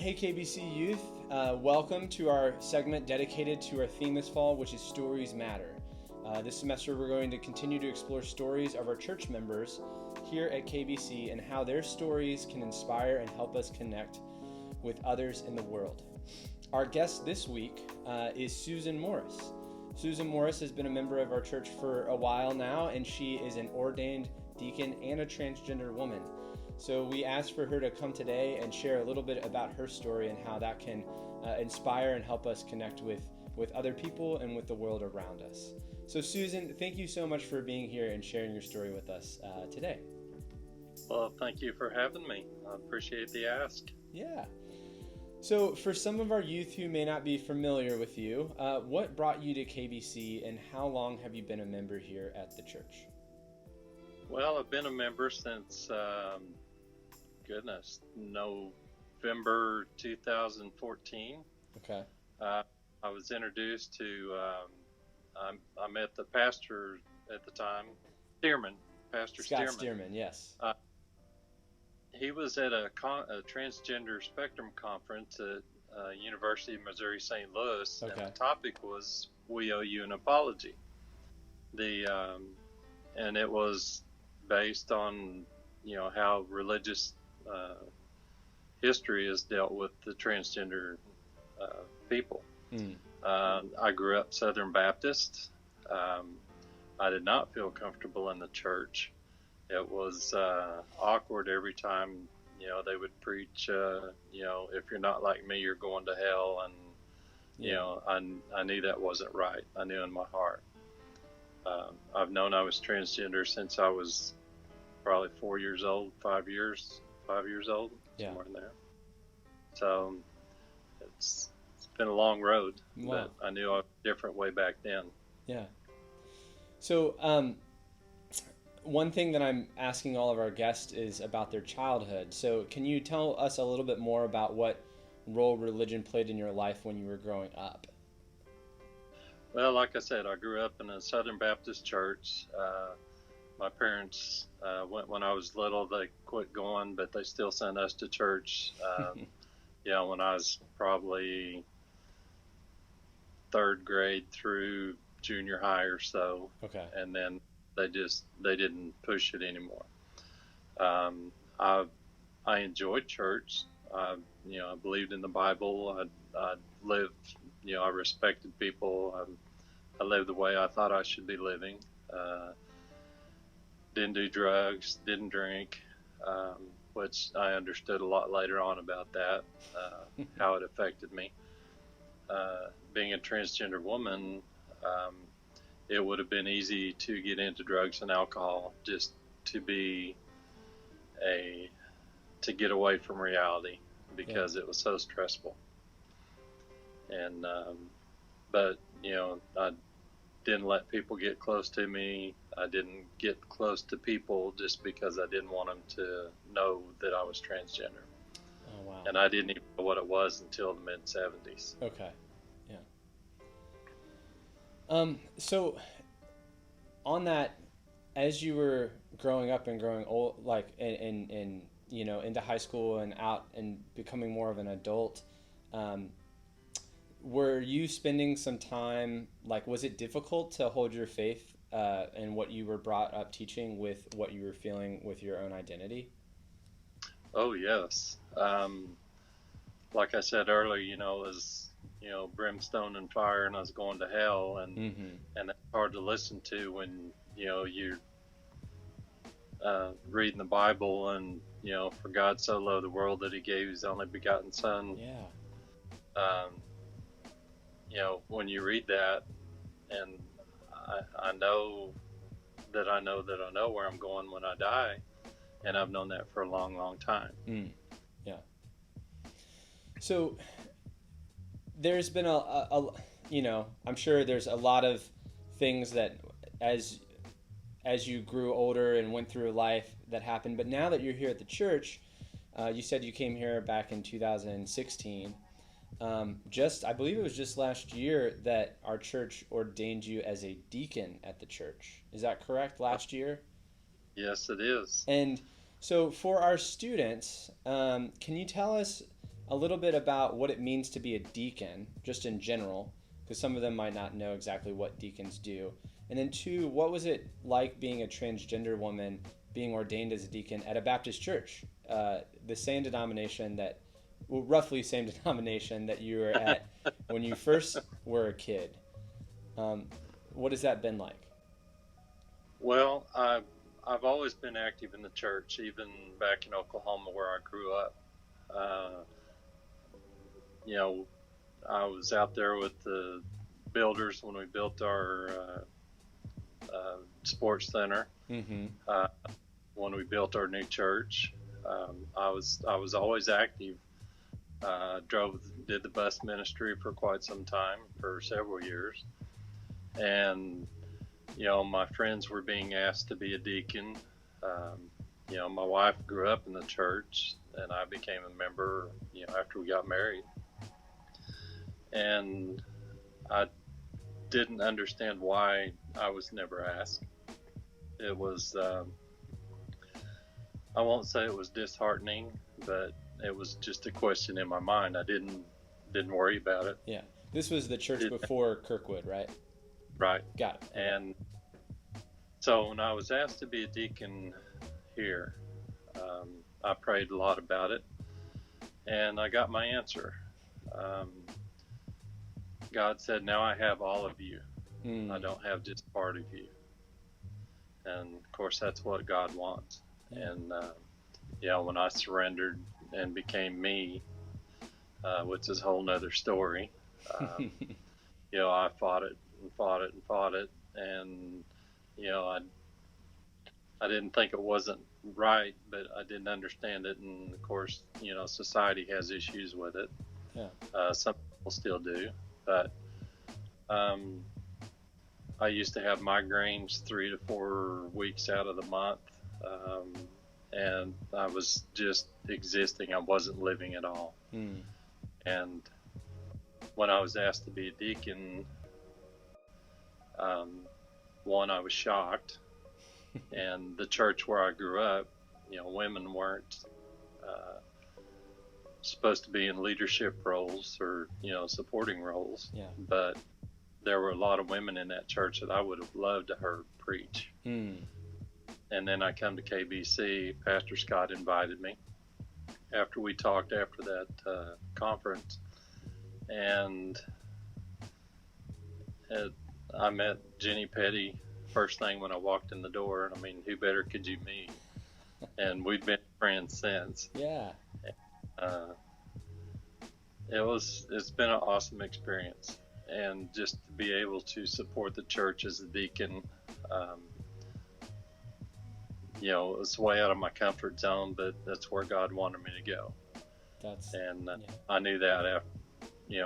Hey KBC Youth, welcome to our segment dedicated to our theme this fall, which is Stories Matter. This semester we're going to continue to explore stories of our church members here at KBC and how their stories can inspire and help us connect with others in the world. Our guest this week is Susan Morris. Susan Morris has been a member of our church for a while now, and she is an ordained deacon and a transgender woman. So we asked for her to come today and share a little bit about her story and how that can inspire and help us connect with other people and with the world around us. So Susan, thank you so much for being here and sharing your story with us today. Well, thank you for having me. I appreciate the ask. Yeah. So for some of our youth who may not be familiar with you, what brought you to KBC and how long have you been a member here at the church? Well, I've been a member since, November 2014. Okay. I was introduced to, I met the pastor at the time, Pastor Scott Stearman. Stearman, yes. He was at a transgender spectrum conference at University of Missouri St. Louis, Okay. and the topic was "We Owe You an Apology." And it was based on how religious history has dealt with the transgender people. I grew up Southern Baptist. I did not feel comfortable in the church. It was awkward every time they would preach if you're not like me, you're going to hell, and I knew that wasn't right. I knew in my heart. I've known I was transgender since I was probably 5 years old, somewhere in there. So it's been a long road, Wow. but I knew I was different way back then. Yeah. So one thing that I'm asking all of our guests is about their childhood. So can you tell us a little bit more about what role religion played in your life when you were growing up? Well, like I said, I grew up in a Southern Baptist church. My parents went when I was little. They quit going, but they still sent us to church. When I was probably third grade through junior high or so. Okay. And then they didn't push it anymore. I enjoyed church. I believed in the Bible. I lived. I respected people. I lived the way I thought I should be living. Didn't do drugs, didn't drink, which I understood a lot later on about that, how it affected me. Being a transgender woman, it would have been easy to get into drugs and alcohol just to get away from reality because it was so stressful. And but I didn't let people get close to me. I didn't get close to people just because I didn't want them to know that I was transgender. Oh, wow. And I didn't even know what it was until the mid-70s. Okay. Yeah. So on that, as you were growing up and growing old, like in into high school and out and becoming more of an adult, were you spending some time, was it difficult to hold your faith and what you were brought up teaching with what you were feeling with your own identity? Oh, yes. Like I said earlier, it was, brimstone and fire, and I was going to hell, and that's hard to listen to when, you're reading the Bible and, for God so loved the world that he gave his only begotten son. Yeah. When you read that, and I know that I know where I'm going when I die, and I've known that for a long, long time. Yeah. So there's been I'm sure there's a lot of things that as you grew older and went through life that happened, but now that you're here at the church, you said you came here back in 2016. I believe it was just last year that our church ordained you as a deacon at the church. Is that correct? Last year? Yes, it is. And so for our students, can you tell us a little bit about what it means to be a deacon, just in general, because some of them might not know exactly what deacons do. And then 2, what was it like being a transgender woman being ordained as a deacon at a Baptist church, the same denomination that, well, roughly same denomination that you were at when you first were a kid? What has that been like? Well, I've always been active in the church, even back in Oklahoma where I grew up. You know, I was out there with the builders when we built our sports center. Mm-hmm. When we built our new church, I was always active. Did the bus ministry for quite some time, for several years, and my friends were being asked to be a deacon. My wife grew up in the church, and I became a member, after we got married. And I didn't understand why I was never asked. It was, I won't say it was disheartening, but it was just a question in my mind. I didn't worry about it. Yeah. This was the church before Kirkwood, right? Right. Got it. And so when I was asked to be a deacon here, I prayed a lot about it, and I got my answer. God said, now I have all of you. I don't have just part of you. And of course, that's what God wants. And when I surrendered and became me, which is a whole nother story, I fought it and fought it and fought it. And, I didn't think it wasn't right, but I didn't understand it. And of course, society has issues with it. Yeah. Some people still do, but I used to have migraines 3 to 4 weeks out of the month, and I was just existing. I wasn't living at all. And when I was asked to be a deacon, one, I was shocked. And the church where I grew up, women weren't supposed to be in leadership roles or, supporting roles. Yeah. But there were a lot of women in that church that I would have loved to hear preach. And then I come to KBC. Pastor Scott invited me after we talked after that conference. And I met Jenny Petty first thing when I walked in the door. I mean, who better could you meet? And we've been friends since. Yeah. It's been an awesome experience. And just to be able to support the church as a deacon, it's way out of my comfort zone, but that's where God wanted me to go. I knew that after,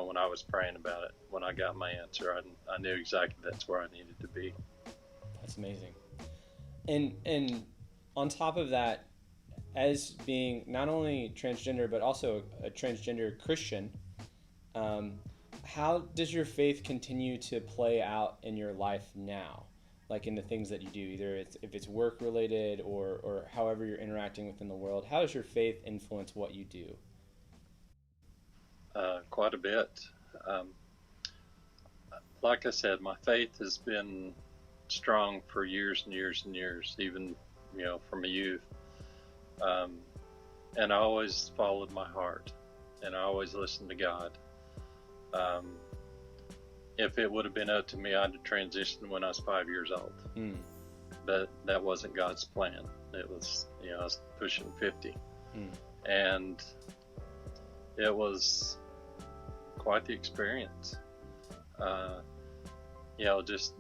when I was praying about it. When I got my answer, I knew exactly that's where I needed to be. That's amazing. And on top of that, as being not only transgender but also a transgender Christian, how does your faith continue to play out in your life now? Like in the things that you do, either if it's work related or however you're interacting within the world, how does your faith influence what you do? Quite a bit. Like I said, my faith has been strong for years and years and years, even, from a youth. And I always followed my heart, and I always listened to God. If it would have been up to me, I'd have transitioned when I was 5 years old. But that wasn't God's plan. It was, I was pushing 50. And it was quite the experience. Just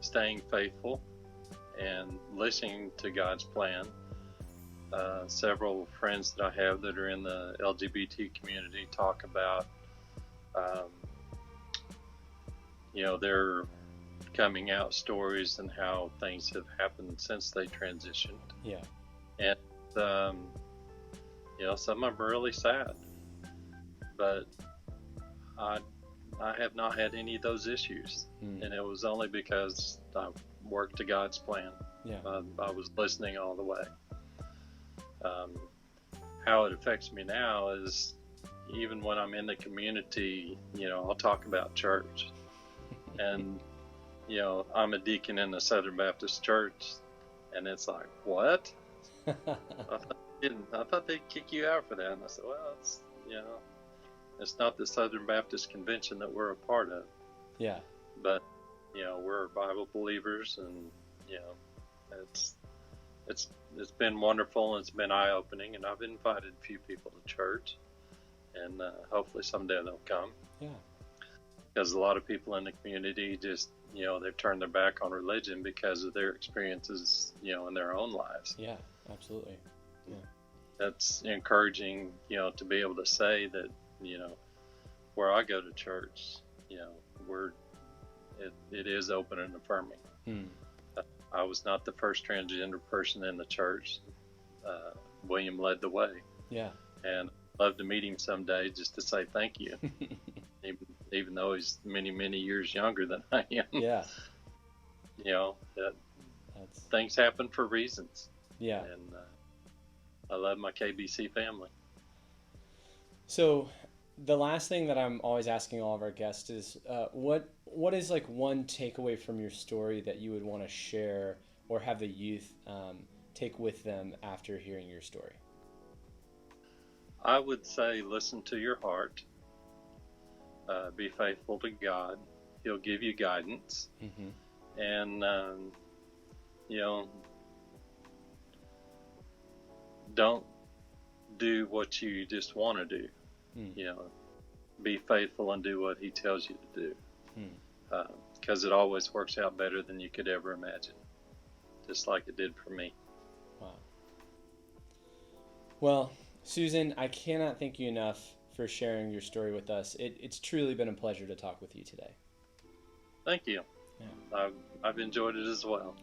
staying faithful and listening to God's plan. Several friends that I have that are in the LGBT community talk about, their coming out stories and how things have happened since they transitioned. Yeah. And, some of them are really sad, but I have not had any of those issues. And it was only because I worked to God's plan. Yeah. I was listening all the way. How it affects me now is, even when I'm in the community, I'll talk about church. And, I'm a deacon in the Southern Baptist Church, and it's like, what? I thought they'd kick you out for that. And I said, well, it's not the Southern Baptist Convention that we're a part of. Yeah. But, we're Bible believers, and, it's been wonderful, and it's been eye-opening, and I've invited a few people to church, and hopefully someday they'll come. Yeah. Because a lot of people in the community just, they've turned their back on religion because of their experiences, in their own lives. Yeah, absolutely. Yeah. That's encouraging, to be able to say that, where I go to church, it is open and affirming. I was not the first transgender person in the church. William led the way. Yeah. And I'd love to meet him someday just to say thank you, even though he's many, many years younger than I am. Yeah. Things happen for reasons. Yeah. And I love my KBC family. So the last thing that I'm always asking all of our guests is, what is like one takeaway from your story that you would want to share or have the youth take with them after hearing your story? I would say listen to your heart. Be faithful to God. He'll give you guidance. Mm-hmm. And, don't do what you just want to do. Be faithful and do what he tells you to do. Because it always works out better than you could ever imagine, just like it did for me. Wow. Well, Susan, I cannot thank you enough for sharing your story with us. It's truly been a pleasure to talk with you today. Thank you. Yeah. I've enjoyed it as well.